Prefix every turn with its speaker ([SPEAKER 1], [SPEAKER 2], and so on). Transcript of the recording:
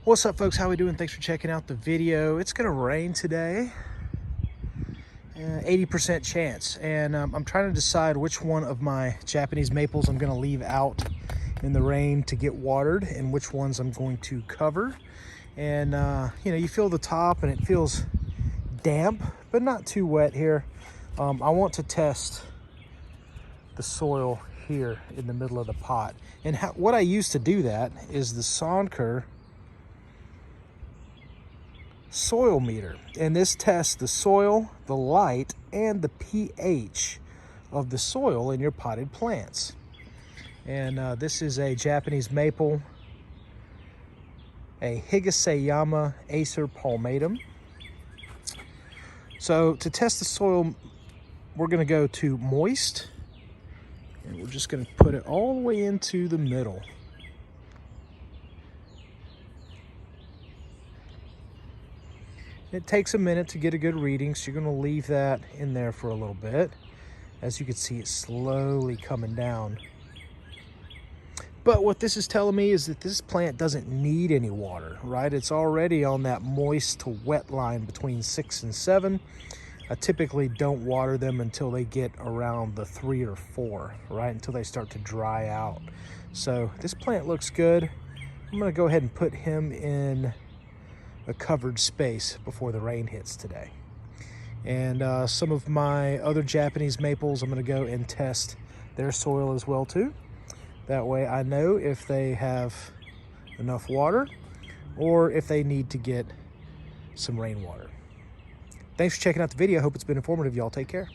[SPEAKER 1] What's up, folks? How we doing? Thanks for checking out the video. It's gonna rain today, 80% chance, and I'm trying to decide which one of my Japanese maples I'm gonna leave out in the rain to get watered and which ones I'm going to cover. And you know, you feel the top and it feels damp but not too wet here. I want to test the soil here in the middle of the pot, and what I use to do that is the Sonkir soil meter, and this tests the soil, the light, and the pH of the soil in your potted plants. And this is a Japanese maple, a Higaseyama Acer palmatum. So to test the soil, we're going to go to moist, and we're just going to put it all the way into the middle. It takes a minute to get a good reading, so you're going to leave that in there for a little bit. As you can see, it's slowly coming down. But what this is telling me is that this plant doesn't need any water, right? It's already on that moist to wet line between 6 and 7. I typically don't water them until they get around the 3 or 4, right? Until they start to dry out. So this plant looks good. I'm going to go ahead and put him in a covered space before the rain hits today. And some of my other Japanese maples, I'm going to go and test their soil as well too. That way I know if they have enough water or if they need to get some rainwater. Thanks for checking out the video. Hope it's been informative. Y'all take care.